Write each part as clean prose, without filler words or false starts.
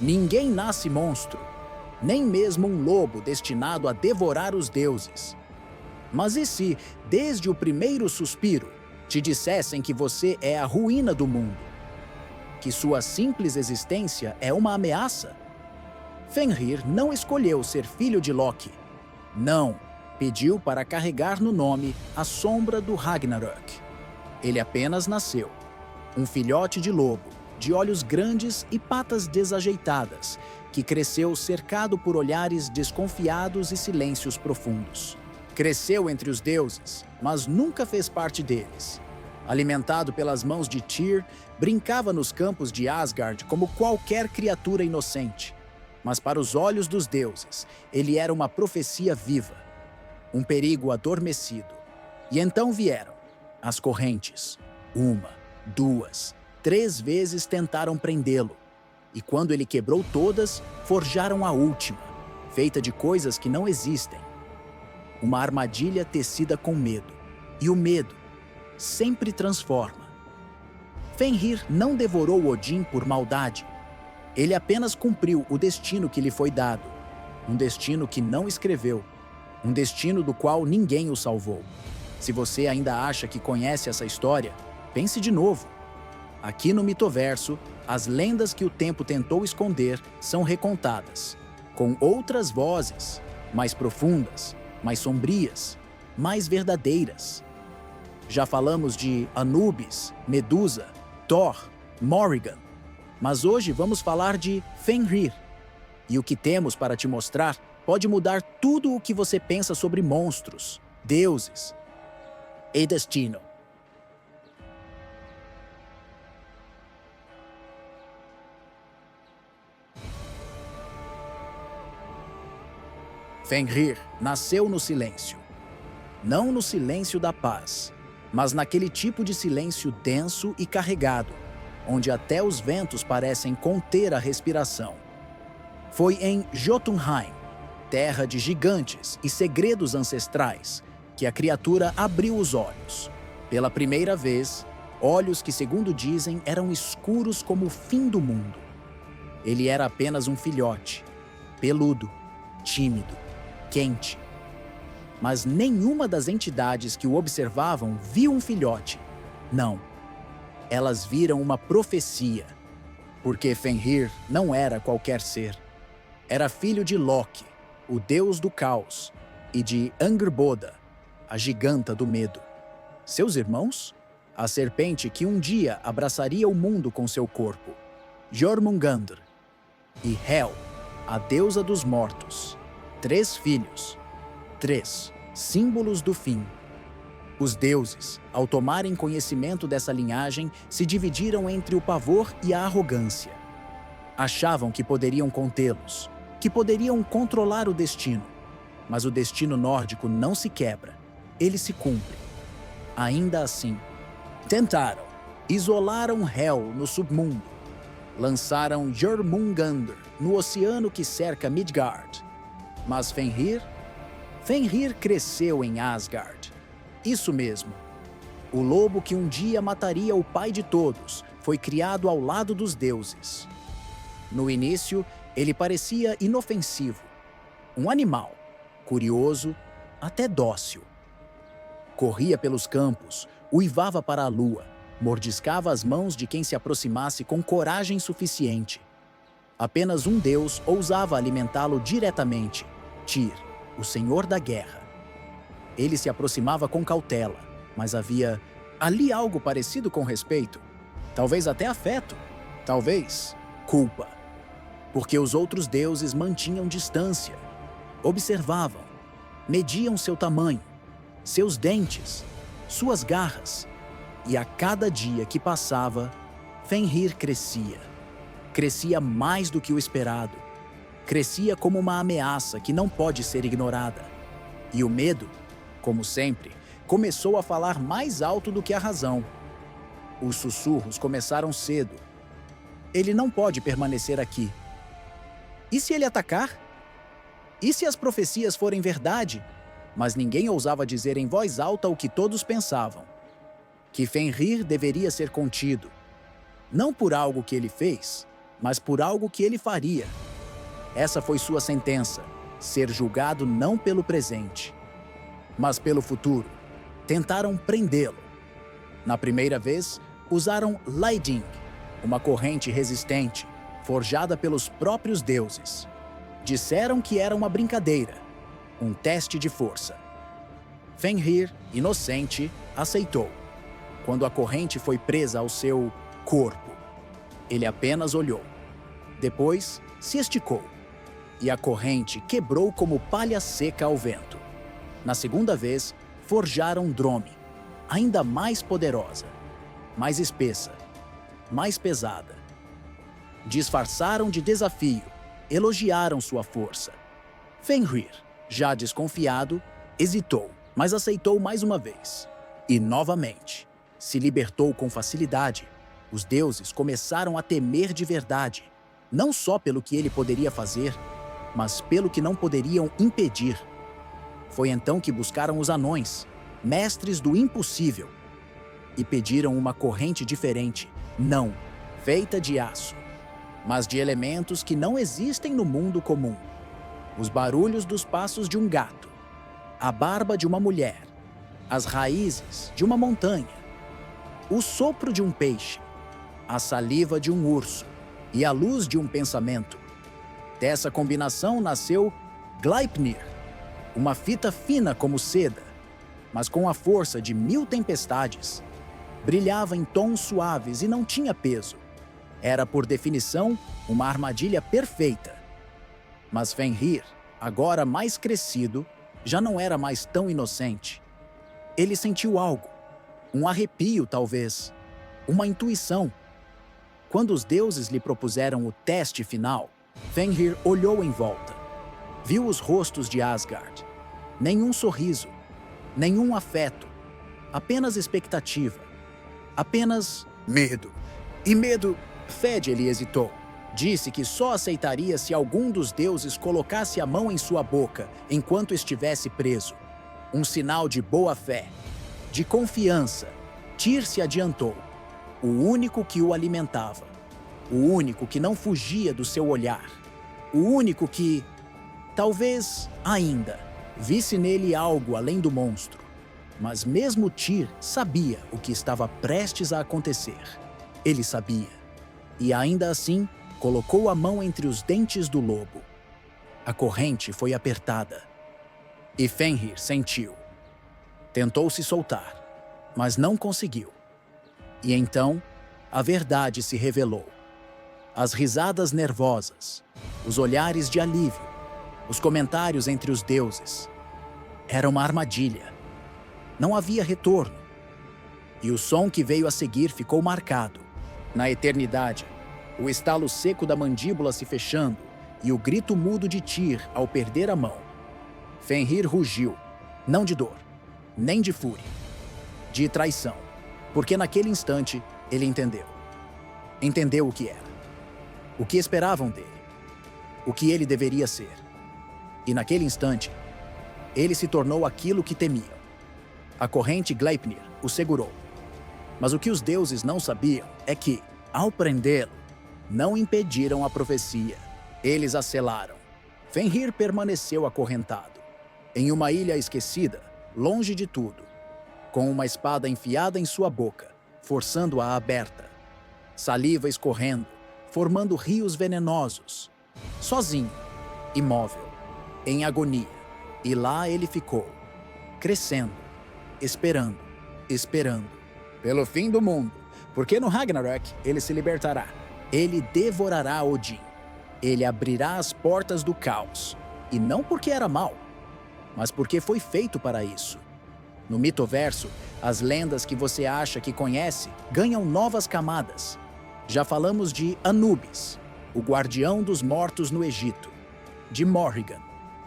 Ninguém nasce monstro, nem mesmo um lobo destinado a devorar os deuses. Mas e se, desde o primeiro suspiro, te dissessem que você é a ruína do mundo? Que sua simples existência é uma ameaça? Fenrir não escolheu ser filho de Loki. Não, pediu para carregar no nome a sombra do Ragnarök. Ele apenas nasceu. Um filhote de lobo, de olhos grandes e patas desajeitadas, que cresceu cercado por olhares desconfiados e silêncios profundos. Cresceu entre os deuses, mas nunca fez parte deles. Alimentado pelas mãos de Tyr, brincava nos campos de Asgard como qualquer criatura inocente. Mas para os olhos dos deuses, ele era uma profecia viva, um perigo adormecido. E então vieram as correntes. 1, 2, 3 vezes tentaram prendê-lo. E quando ele quebrou todas, forjaram a última, feita de coisas que não existem. Uma armadilha tecida com medo. E o medo sempre transforma. Fenrir não devorou Odin por maldade. Ele apenas cumpriu o destino que lhe foi dado. Um destino que não escreveu. Um destino do qual ninguém o salvou. Se você ainda acha que conhece essa história, pense de novo. Aqui no Mitoverso, as lendas que o tempo tentou esconder são recontadas, com outras vozes, mais profundas, mais sombrias, mais verdadeiras. Já falamos de Anubis, Medusa, Thor, Morrigan, mas hoje vamos falar de Fenrir. E o que temos para te mostrar pode mudar tudo o que você pensa sobre monstros, deuses e destino. Fenrir nasceu no silêncio. Não no silêncio da paz, mas naquele tipo de silêncio denso e carregado, onde até os ventos parecem conter a respiração. Foi em Jotunheim, terra de gigantes e segredos ancestrais, que a criatura abriu os olhos. Pela primeira vez, olhos que, segundo dizem, eram escuros como o fim do mundo. Ele era apenas um filhote, peludo, tímido, quente. Mas nenhuma das entidades que o observavam viu um filhote. Não. Elas viram uma profecia. Porque Fenrir não era qualquer ser. Era filho de Loki, o deus do caos, e de Angrboda, a giganta do medo. Seus irmãos? A serpente que um dia abraçaria o mundo com seu corpo. Jormungandr. E Hel, a deusa dos mortos. 3 filhos. 3 símbolos do fim. Os deuses, ao tomarem conhecimento dessa linhagem, se dividiram entre o pavor e a arrogância. Achavam que poderiam contê-los, que poderiam controlar o destino. Mas o destino nórdico não se quebra, ele se cumpre. Ainda assim, tentaram, isolaram Hel no submundo, lançaram Jormungandr no oceano que cerca Midgard. Mas Fenrir cresceu em Asgard. Isso mesmo. O lobo que um dia mataria o pai de todos foi criado ao lado dos deuses. No início, ele parecia inofensivo. Um animal, curioso, até dócil. Corria pelos campos, uivava para a lua, mordiscava as mãos de quem se aproximasse com coragem suficiente. Apenas um deus ousava alimentá-lo diretamente, Tyr, o senhor da guerra. Ele se aproximava com cautela, mas havia ali algo parecido com respeito, talvez até afeto, talvez culpa. Porque os outros deuses mantinham distância, observavam, mediam seu tamanho, seus dentes, suas garras. E a cada dia que passava, Fenrir crescia. Crescia mais do que o esperado. Crescia como uma ameaça que não pode ser ignorada. E o medo, como sempre, começou a falar mais alto do que a razão. Os sussurros começaram cedo. Ele não pode permanecer aqui. E se ele atacar? E se as profecias forem verdade? Mas ninguém ousava dizer em voz alta o que todos pensavam. Que Fenrir deveria ser contido. Não por algo que ele fez, mas por algo que ele faria. Essa foi sua sentença: ser julgado não pelo presente, mas pelo futuro. Tentaram prendê-lo. Na primeira vez, usaram Laiding, uma corrente resistente, forjada pelos próprios deuses. Disseram que era uma brincadeira, um teste de força. Fenrir, inocente, aceitou. Quando a corrente foi presa ao seu corpo, ele apenas olhou. Depois, se esticou, e a corrente quebrou como palha seca ao vento. Na segunda vez, forjaram Drome, ainda mais poderosa, mais espessa, mais pesada. Disfarçaram de desafio, elogiaram sua força. Fenrir, já desconfiado, hesitou, mas aceitou mais uma vez. E novamente, se libertou com facilidade. Os deuses começaram a temer de verdade, não só pelo que ele poderia fazer, mas pelo que não poderiam impedir. Foi então que buscaram os anões, mestres do impossível, e pediram uma corrente diferente, não feita de aço, mas de elementos que não existem no mundo comum. Os barulhos dos passos de um gato, a barba de uma mulher, as raízes de uma montanha, o sopro de um peixe, a saliva de um urso e a luz de um pensamento. Dessa combinação nasceu Gleipnir, uma fita fina como seda, mas com a força de 1000 tempestades. Brilhava em tons suaves e não tinha peso. Era, por definição, uma armadilha perfeita. Mas Fenrir, agora mais crescido, já não era mais tão inocente. Ele sentiu algo, um arrepio talvez, uma intuição. Quando os deuses lhe propuseram o teste final, Fenrir olhou em volta. Viu os rostos de Asgard. Nenhum sorriso, nenhum afeto, apenas expectativa, apenas medo. E medo, ele hesitou. Disse que só aceitaria se algum dos deuses colocasse a mão em sua boca enquanto estivesse preso. Um sinal de boa fé, de confiança. Tyr se adiantou, o único que o alimentava, o único que não fugia do seu olhar, o único que, talvez ainda, visse nele algo além do monstro. Mas mesmo Tyr sabia o que estava prestes a acontecer. Ele sabia. E ainda assim, colocou a mão entre os dentes do lobo. A corrente foi apertada. E Fenrir sentiu. Tentou se soltar, mas não conseguiu. E então, a verdade se revelou. As risadas nervosas, os olhares de alívio, os comentários entre os deuses. Era uma armadilha. Não havia retorno. E o som que veio a seguir ficou marcado. Na eternidade, o estalo seco da mandíbula se fechando e o grito mudo de Tyr ao perder a mão. Fenrir rugiu, não de dor, nem de fúria, de traição, porque naquele instante ele entendeu. Entendeu o que era, o que esperavam dele, o que ele deveria ser. E naquele instante, ele se tornou aquilo que temiam. A corrente Gleipnir o segurou. Mas o que os deuses não sabiam é que, ao prendê-lo, não impediram a profecia. Eles a selaram. Fenrir permaneceu acorrentado, em uma ilha esquecida, longe de tudo, com uma espada enfiada em sua boca, forçando-a aberta. Saliva escorrendo, formando rios venenosos. Sozinho, imóvel, em agonia. E lá ele ficou, crescendo, esperando, pelo fim do mundo, porque no Ragnarök ele se libertará. Ele devorará Odin. Ele abrirá as portas do caos. E não porque era mau, mas porque foi feito para isso. No mitoverso, as lendas que você acha que conhece ganham novas camadas. Já falamos de Anubis, o guardião dos mortos no Egito, de Morrigan,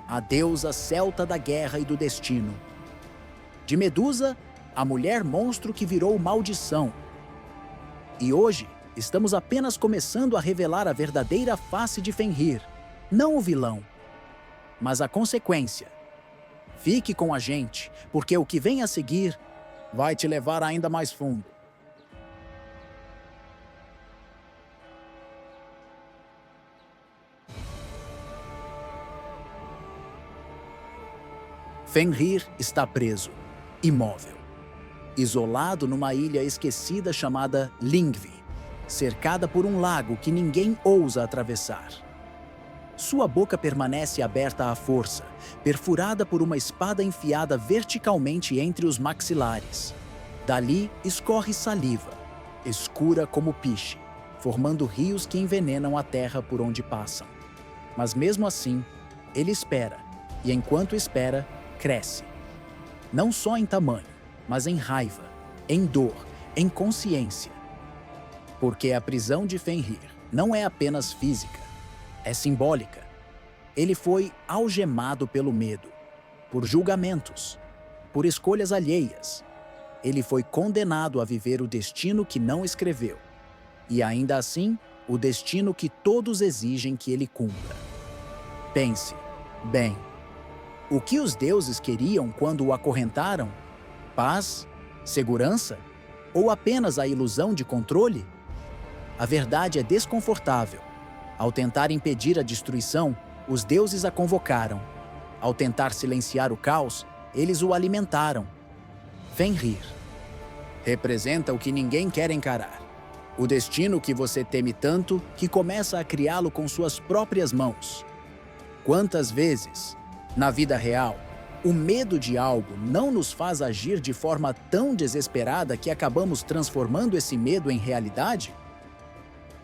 a deusa celta da guerra e do destino, de Medusa, a mulher monstro que virou maldição. E hoje, estamos apenas começando a revelar a verdadeira face de Fenrir, não o vilão, mas a consequência. Fique com a gente, porque o que vem a seguir vai te levar ainda mais fundo. Fenrir está preso, imóvel, isolado numa ilha esquecida chamada Lingvi, cercada por um lago que ninguém ousa atravessar. Sua boca permanece aberta à força, perfurada por uma espada enfiada verticalmente entre os maxilares. Dali escorre saliva, escura como piche, formando rios que envenenam a terra por onde passam. Mas mesmo assim, ele espera, e enquanto espera, cresce. Não só em tamanho, mas em raiva, em dor, em consciência. Porque a prisão de Fenrir não é apenas física, é simbólica. Ele foi algemado pelo medo, por julgamentos, por escolhas alheias. Ele foi condenado a viver o destino que não escreveu. E ainda assim, o destino que todos exigem que ele cumpra. Pense, bem, o que os deuses queriam quando o acorrentaram? Paz? Segurança? Ou apenas a ilusão de controle? A verdade é desconfortável. Ao tentar impedir a destruição, os deuses a convocaram. Ao tentar silenciar o caos, eles o alimentaram. Fenrir representa o que ninguém quer encarar. O destino que você teme tanto que começa a criá-lo com suas próprias mãos. Quantas vezes, na vida real, o medo de algo não nos faz agir de forma tão desesperada que acabamos transformando esse medo em realidade?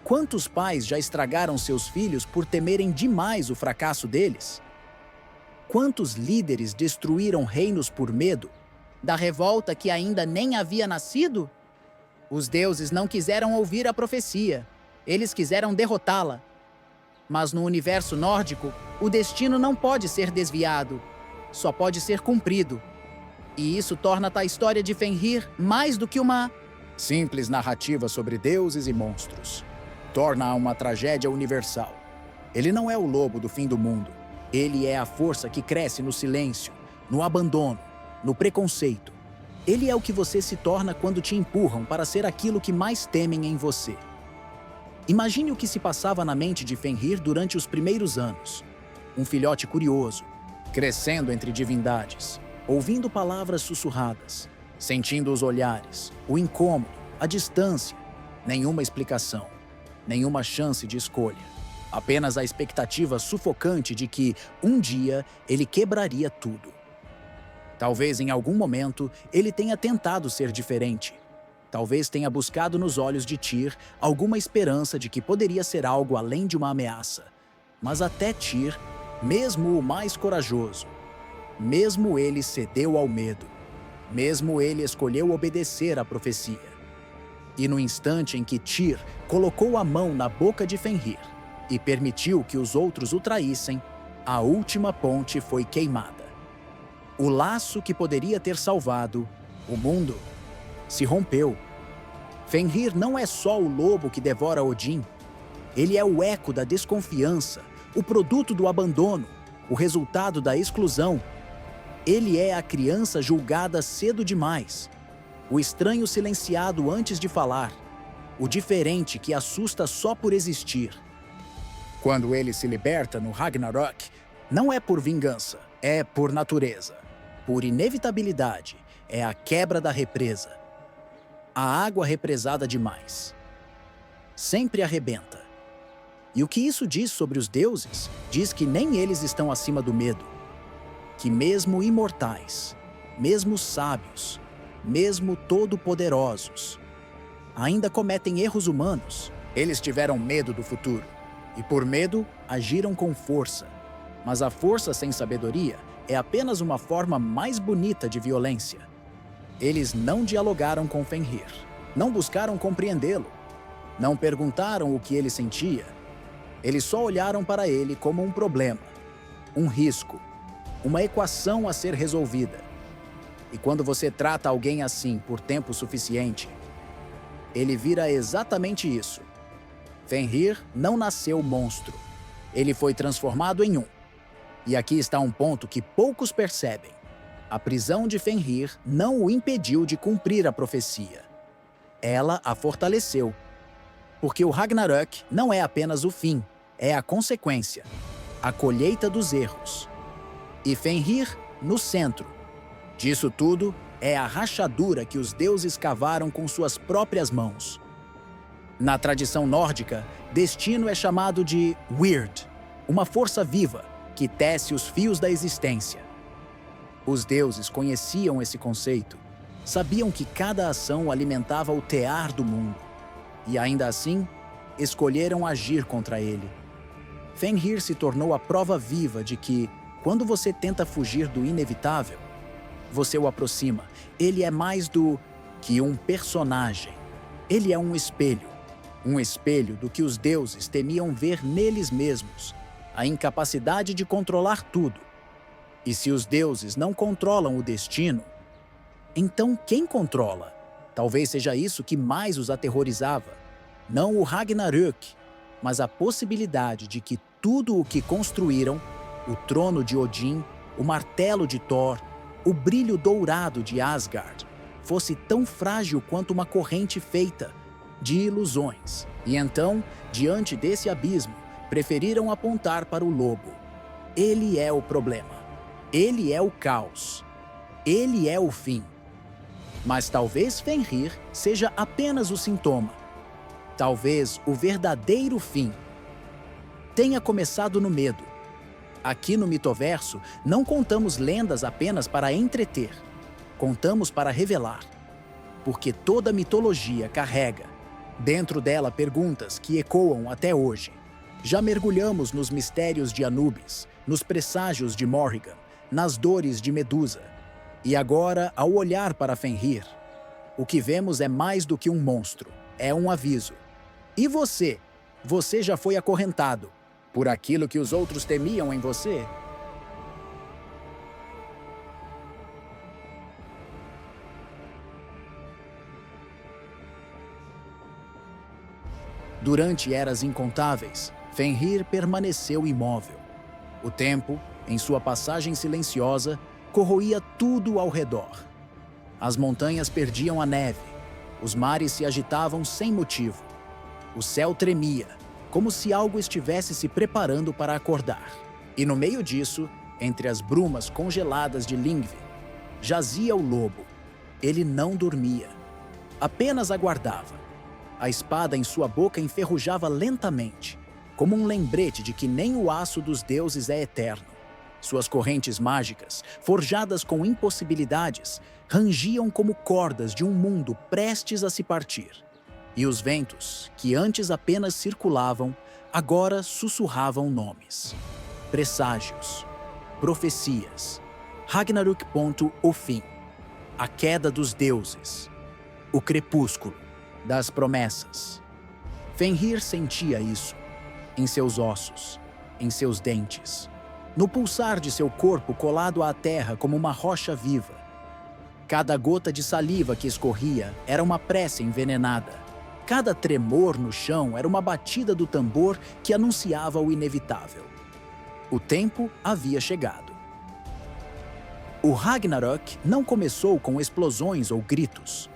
Quantos pais já estragaram seus filhos por temerem demais o fracasso deles? Quantos líderes destruíram reinos por medo? Da revolta que ainda nem havia nascido? Os deuses não quiseram ouvir a profecia. Eles quiseram derrotá-la. Mas no universo nórdico, o destino não pode ser desviado. Só pode ser cumprido. E isso torna a história de Fenrir mais do que uma simples narrativa sobre deuses e monstros. Torna-a uma tragédia universal. Ele não é o lobo do fim do mundo. Ele é a força que cresce no silêncio, no abandono, no preconceito. Ele é o que você se torna quando te empurram para ser aquilo que mais temem em você. Imagine o que se passava na mente de Fenrir durante os primeiros anos. Um filhote curioso, crescendo entre divindades, ouvindo palavras sussurradas, sentindo os olhares, o incômodo, a distância, nenhuma explicação, nenhuma chance de escolha. Apenas a expectativa sufocante de que, um dia, ele quebraria tudo. Talvez em algum momento ele tenha tentado ser diferente. Talvez tenha buscado nos olhos de Tyr alguma esperança de que poderia ser algo além de uma ameaça. Mas até Tyr, mesmo o mais corajoso, mesmo ele cedeu ao medo, mesmo ele escolheu obedecer à profecia. E no instante em que Tyr colocou a mão na boca de Fenrir e permitiu que os outros o traíssem, a última ponte foi queimada. O laço que poderia ter salvado o mundo se rompeu. Fenrir não é só o lobo que devora Odin. Ele é o eco da desconfiança, o produto do abandono, o resultado da exclusão. Ele é a criança julgada cedo demais, o estranho silenciado antes de falar, o diferente que assusta só por existir. Quando ele se liberta no Ragnarok, não é por vingança, é por natureza. Por inevitabilidade, é a quebra da represa. A água represada demais sempre arrebenta. E o que isso diz sobre os deuses? Diz que nem eles estão acima do medo. Que mesmo imortais, mesmo sábios, mesmo todo-poderosos, ainda cometem erros humanos. Eles tiveram medo do futuro e, por medo, agiram com força. Mas a força sem sabedoria é apenas uma forma mais bonita de violência. Eles não dialogaram com Fenrir, não buscaram compreendê-lo, não perguntaram o que ele sentia. Eles só olharam para ele como um problema, um risco, uma equação a ser resolvida. E quando você trata alguém assim por tempo suficiente, ele vira exatamente isso. Fenrir não nasceu monstro. Ele foi transformado em um. E aqui está um ponto que poucos percebem. A prisão de Fenrir não o impediu de cumprir a profecia. Ela a fortaleceu. Porque o Ragnarök não é apenas o fim, é a consequência, a colheita dos erros. E Fenrir no centro. Disso tudo é a rachadura que os deuses cavaram com suas próprias mãos. Na tradição nórdica, destino é chamado de Weird, uma força viva que tece os fios da existência. Os deuses conheciam esse conceito, sabiam que cada ação alimentava o tear do mundo, e ainda assim, escolheram agir contra ele. Fenrir se tornou a prova viva de que, quando você tenta fugir do inevitável, você o aproxima. Ele é mais do que um personagem. Ele é um espelho do que os deuses temiam ver neles mesmos, a incapacidade de controlar tudo. E se os deuses não controlam o destino, então quem controla? Talvez seja isso que mais os aterrorizava. Não o Ragnarök, mas a possibilidade de que tudo o que construíram, o trono de Odin, o martelo de Thor, o brilho dourado de Asgard, fosse tão frágil quanto uma corrente feita de ilusões. E então, diante desse abismo, preferiram apontar para o lobo. Ele é o problema. Ele é o caos. Ele é o fim. Mas talvez Fenrir seja apenas o sintoma. Talvez o verdadeiro fim tenha começado no medo. Aqui no Mitoverso, não contamos lendas apenas para entreter. Contamos para revelar. Porque toda mitologia carrega, dentro dela, perguntas que ecoam até hoje. Já mergulhamos nos mistérios de Anubis, nos presságios de Morrigan, nas dores de Medusa. E agora, ao olhar para Fenrir, o que vemos é mais do que um monstro, é um aviso. E você? Você já foi acorrentado por aquilo que os outros temiam em você? Durante eras incontáveis, Fenrir permaneceu imóvel. O tempo, em sua passagem silenciosa, corroía tudo ao redor. As montanhas perdiam a neve, os mares se agitavam sem motivo. O céu tremia, como se algo estivesse se preparando para acordar. E no meio disso, entre as brumas congeladas de Lingvi, jazia o lobo. Ele não dormia, apenas aguardava. A espada em sua boca enferrujava lentamente, como um lembrete de que nem o aço dos deuses é eterno. Suas correntes mágicas, forjadas com impossibilidades, rangiam como cordas de um mundo prestes a se partir. E os ventos, que antes apenas circulavam, agora sussurravam nomes. Presságios, profecias, Ragnarök. O fim, a queda dos deuses, o crepúsculo das promessas. Fenrir sentia isso, em seus ossos, em seus dentes, no pulsar de seu corpo colado à terra como uma rocha viva. Cada gota de saliva que escorria era uma prece envenenada. Cada tremor no chão era uma batida do tambor que anunciava o inevitável. O tempo havia chegado. O Ragnarök não começou com explosões ou gritos.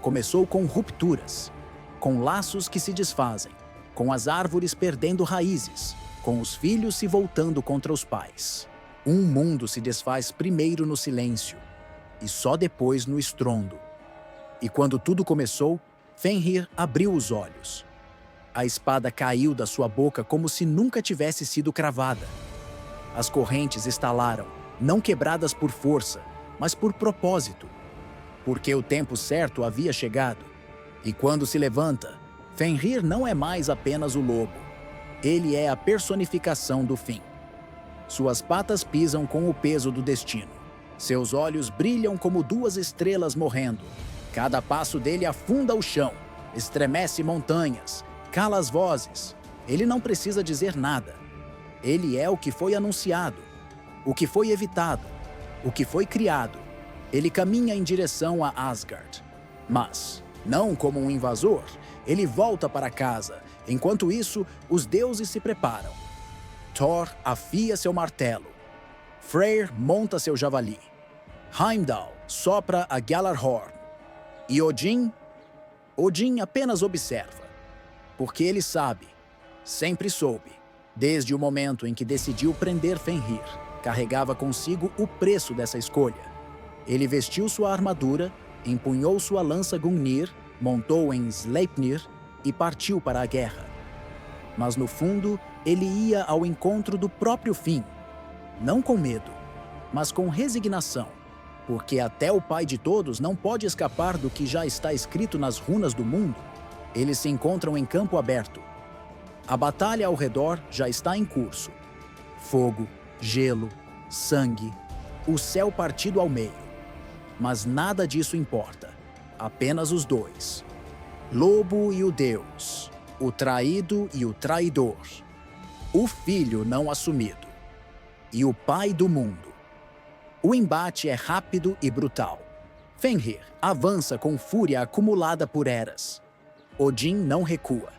Começou com rupturas, com laços que se desfazem, com as árvores perdendo raízes, com os filhos se voltando contra os pais. Um mundo se desfaz primeiro no silêncio, e só depois no estrondo. E quando tudo começou, Fenrir abriu os olhos. A espada caiu da sua boca como se nunca tivesse sido cravada. As correntes estalaram, não quebradas por força, mas por propósito. Porque o tempo certo havia chegado. E quando se levanta, Fenrir não é mais apenas o lobo. Ele é a personificação do fim. Suas patas pisam com o peso do destino. Seus olhos brilham como duas estrelas morrendo. Cada passo dele afunda o chão, estremece montanhas, cala as vozes. Ele não precisa dizer nada. Ele é o que foi anunciado, o que foi evitado, o que foi criado. Ele caminha em direção a Asgard. Mas, não como um invasor, ele volta para casa. Enquanto isso, os deuses se preparam. Thor afia seu martelo. Freyr monta seu javali. Heimdall sopra a Gjallarhorn. E Odin apenas observa. Porque ele sabe, sempre soube, desde o momento em que decidiu prender Fenrir. carregava consigo o preço dessa escolha. Ele vestiu sua armadura, empunhou sua lança Gungnir, montou em Sleipnir e partiu para a guerra. Mas no fundo, ele ia ao encontro do próprio fim, não com medo, mas com resignação, porque até o Pai de todos não pode escapar do que já está escrito nas runas do mundo. Eles se encontram em campo aberto. A batalha ao redor já está em curso. Fogo, gelo, sangue, o céu partido ao meio. Mas nada disso importa, apenas os dois. Lobo e o Deus, o traído e o traidor, o filho não assumido e o pai do mundo. O embate é rápido e brutal. Fenrir avança com fúria acumulada por eras. Odin não recua.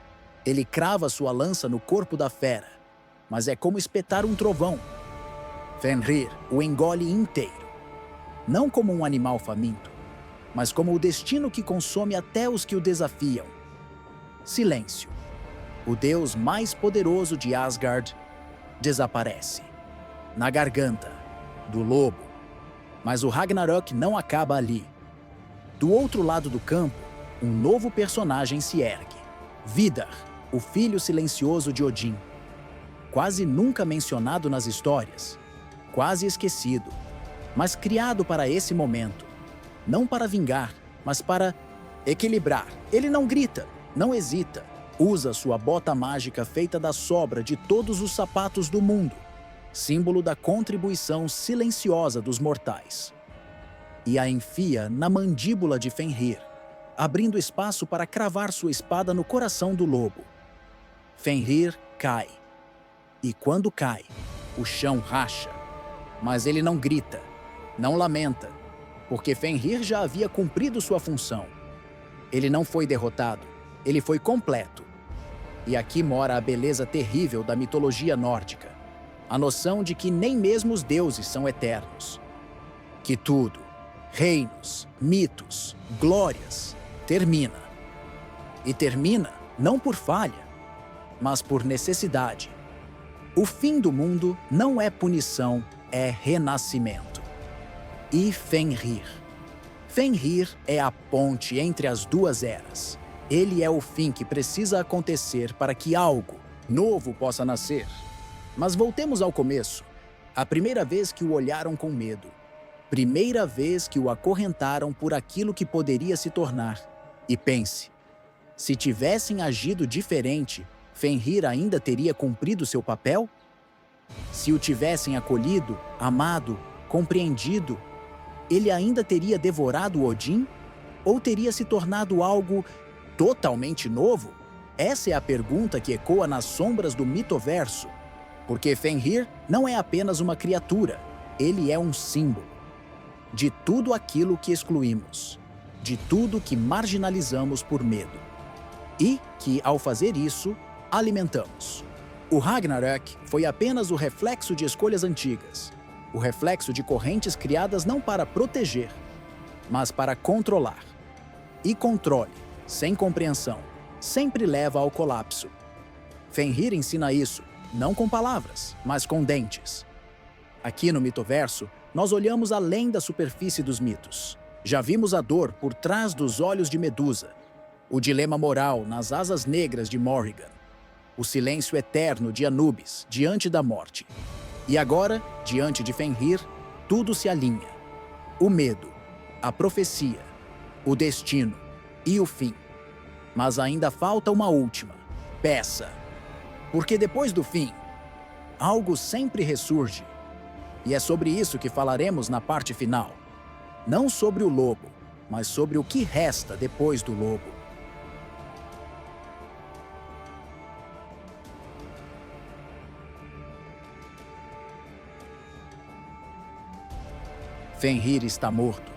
Ele crava sua lança no corpo da fera, mas é como espetar um trovão. Fenrir o engole inteiro, não como um animal faminto, mas como o destino que consome até os que o desafiam. Silêncio. O deus mais poderoso de Asgard desaparece. Na garganta do lobo. Mas o Ragnarok não acaba ali. Do outro lado do campo, um novo personagem se ergue. Vidar, o filho silencioso de Odin. Quase nunca mencionado nas histórias, quase esquecido, mas criado para esse momento. Não para vingar, mas para equilibrar. Ele não grita, não hesita. Usa sua bota mágica feita da sobra de todos os sapatos do mundo, símbolo da contribuição silenciosa dos mortais. E a enfia na mandíbula de Fenrir, abrindo espaço para cravar sua espada no coração do lobo. Fenrir cai. E quando cai, o chão racha. Mas ele não grita, não lamenta, porque Fenrir já havia cumprido sua função. Ele não foi derrotado, ele foi completo. E aqui mora a beleza terrível da mitologia nórdica. A noção de que nem mesmo os deuses são eternos. Que tudo, reinos, mitos, glórias, termina. E termina não por falha, mas por necessidade. O fim do mundo não é punição, é renascimento. E Fenrir. Fenrir é a ponte entre as duas eras. Ele é o fim que precisa acontecer para que algo novo possa nascer. Mas voltemos ao começo. A primeira vez que o olharam com medo. Primeira vez que o acorrentaram por aquilo que poderia se tornar. E pense, se tivessem agido diferente, Fenrir ainda teria cumprido seu papel? Se o tivessem acolhido, amado, compreendido, ele ainda teria devorado Odin? Ou teria se tornado algo totalmente novo? Essa é a pergunta que ecoa nas sombras do mitoverso. Porque Fenrir não é apenas uma criatura, ele é um símbolo de tudo aquilo que excluímos, de tudo que marginalizamos por medo. E que, ao fazer isso, alimentamos. O Ragnarök foi apenas o reflexo de escolhas antigas, o reflexo de correntes criadas não para proteger, mas para controlar. E controle, sem compreensão, sempre leva ao colapso. Fenrir ensina isso, não com palavras, mas com dentes. Aqui no mitoverso, nós olhamos além da superfície dos mitos. Já vimos a dor por trás dos olhos de Medusa, o dilema moral nas asas negras de Morrigan, o silêncio eterno de Anubis diante da morte. E agora, diante de Fenrir, tudo se alinha. O medo, a profecia, o destino e o fim. Mas ainda falta uma última peça. Porque depois do fim, algo sempre ressurge. E é sobre isso que falaremos na parte final. Não sobre o lobo, mas sobre o que resta depois do lobo. Fenrir está morto,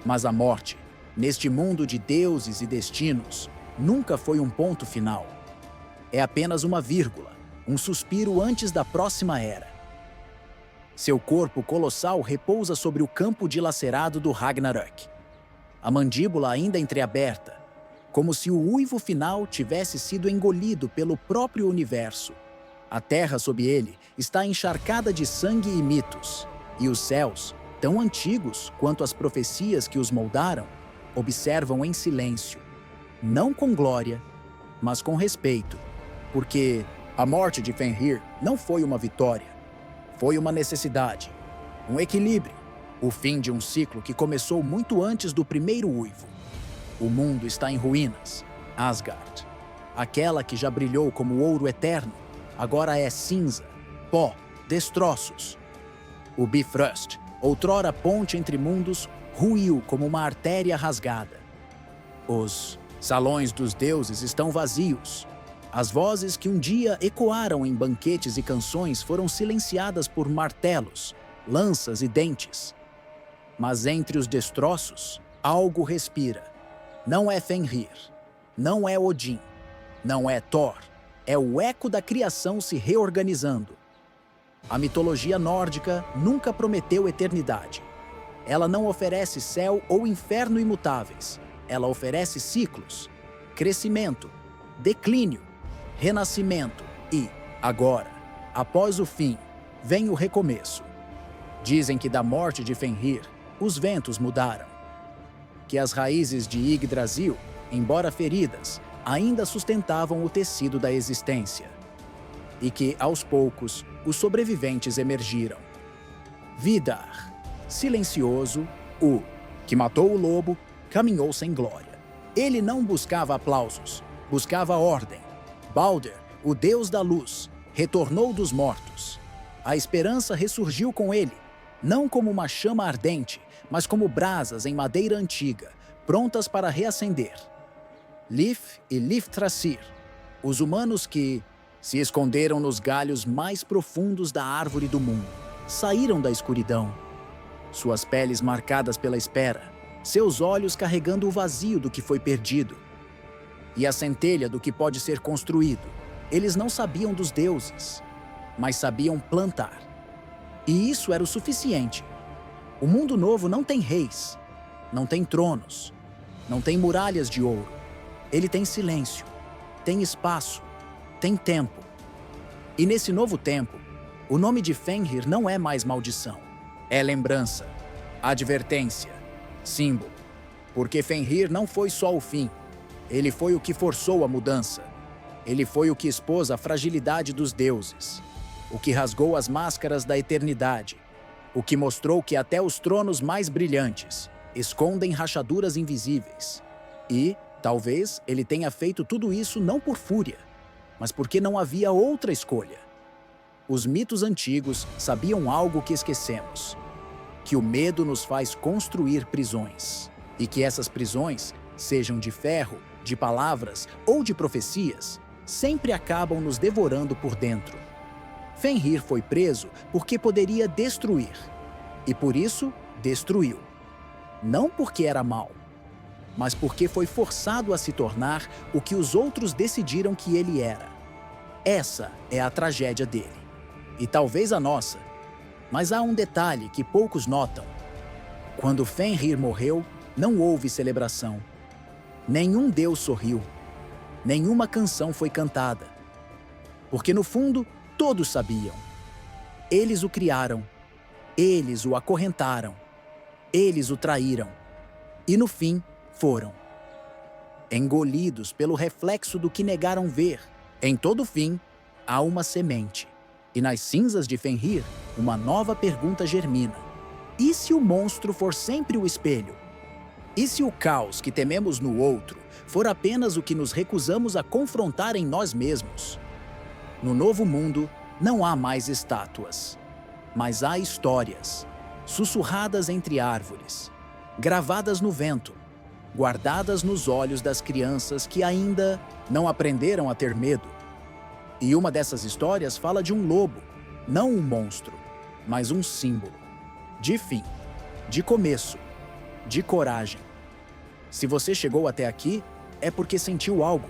mas a morte, neste mundo de deuses e destinos, nunca foi um ponto final. É apenas uma vírgula, um suspiro antes da próxima era. Seu corpo colossal repousa sobre o campo dilacerado do Ragnarök. A mandíbula ainda entreaberta, como se o uivo final tivesse sido engolido pelo próprio universo. A terra sob ele está encharcada de sangue e mitos, e os céus, tão antigos quanto as profecias que os moldaram, observam em silêncio, não com glória, mas com respeito, porque a morte de Fenrir não foi uma vitória, foi uma necessidade, um equilíbrio, o fim de um ciclo que começou muito antes do primeiro uivo. O mundo está em ruínas. Asgard, aquela que já brilhou como ouro eterno, agora é cinza, pó, destroços. O Bifrost, outrora ponte entre mundos, ruiu como uma artéria rasgada. Os salões dos deuses estão vazios. As vozes que um dia ecoaram em banquetes e canções foram silenciadas por martelos, lanças e dentes. Mas entre os destroços, algo respira. Não é Fenrir, não é Odin, não é Thor, é o eco da criação se reorganizando. A mitologia nórdica nunca prometeu eternidade. Ela não oferece céu ou inferno imutáveis. Ela oferece ciclos, crescimento, declínio, renascimento e, agora, após o fim, vem o recomeço. Dizem que da morte de Fenrir, os ventos mudaram. Que as raízes de Yggdrasil, embora feridas, ainda sustentavam o tecido da existência. E que, aos poucos, os sobreviventes emergiram. Vidar, silencioso, o que matou o lobo, caminhou sem glória. Ele não buscava aplausos, buscava ordem. Balder, o deus da luz, retornou dos mortos. A esperança ressurgiu com ele, não como uma chama ardente, mas como brasas em madeira antiga, prontas para reacender. Lif e Liftrasir, os humanos que se esconderam nos galhos mais profundos da árvore do mundo, saíram da escuridão. Suas peles marcadas pela espera, seus olhos carregando o vazio do que foi perdido. E a centelha do que pode ser construído. Eles não sabiam dos deuses, mas sabiam plantar. E isso era o suficiente. O mundo novo não tem reis, não tem tronos, não tem muralhas de ouro. Ele tem silêncio, tem espaço, tem tempo. E nesse novo tempo, o nome de Fenrir não é mais maldição. É lembrança, advertência, símbolo. Porque Fenrir não foi só o fim. Ele foi o que forçou a mudança. Ele foi o que expôs a fragilidade dos deuses. O que rasgou as máscaras da eternidade. O que mostrou que até os tronos mais brilhantes escondem rachaduras invisíveis. E, talvez, ele tenha feito tudo isso não por fúria, mas porque não havia outra escolha. Os mitos antigos sabiam algo que esquecemos: que o medo nos faz construir prisões. E que essas prisões, sejam de ferro, de palavras ou de profecias, sempre acabam nos devorando por dentro. Fenrir foi preso porque poderia destruir, e por isso destruiu. Não porque era mau, mas porque foi forçado a se tornar o que os outros decidiram que ele era. Essa é a tragédia dele, e talvez a nossa. Mas há um detalhe que poucos notam. Quando Fenrir morreu, não houve celebração. Nenhum deus sorriu. Nenhuma canção foi cantada. Porque no fundo, todos sabiam. Eles o criaram. Eles o acorrentaram. Eles o traíram. E no fim, foram engolidos pelo reflexo do que negaram ver. Em todo fim, há uma semente. E nas cinzas de Fenrir, uma nova pergunta germina. E se o monstro for sempre o espelho? E se o caos que tememos no outro for apenas o que nos recusamos a confrontar em nós mesmos? No novo mundo, não há mais estátuas, mas há histórias, sussurradas entre árvores, gravadas no vento, guardadas nos olhos das crianças que ainda não aprenderam a ter medo. E uma dessas histórias fala de um lobo, não um monstro, mas um símbolo, de fim, de começo, de coragem. Se você chegou até aqui, é porque sentiu algo.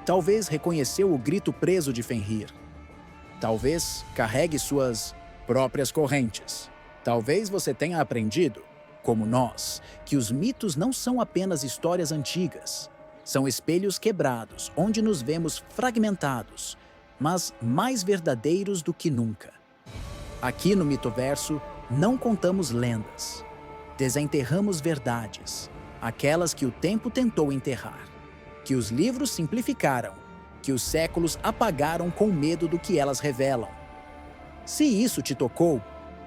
Talvez reconheceu o grito preso de Fenrir. Talvez carregue suas próprias correntes. Talvez você tenha aprendido, como nós, que os mitos não são apenas histórias antigas. São espelhos quebrados, onde nos vemos fragmentados, mas mais verdadeiros do que nunca. Aqui no Mitoverso, não contamos lendas. Desenterramos verdades, aquelas que o tempo tentou enterrar, que os livros simplificaram, que os séculos apagaram com medo do que elas revelam. Se isso te tocou,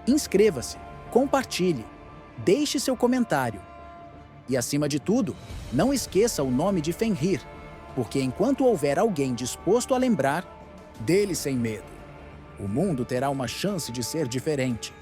inscreva-se, compartilhe, deixe seu comentário. E acima de tudo, não esqueça o nome de Fenrir, porque enquanto houver alguém disposto a lembrar, dele sem medo, o mundo terá uma chance de ser diferente.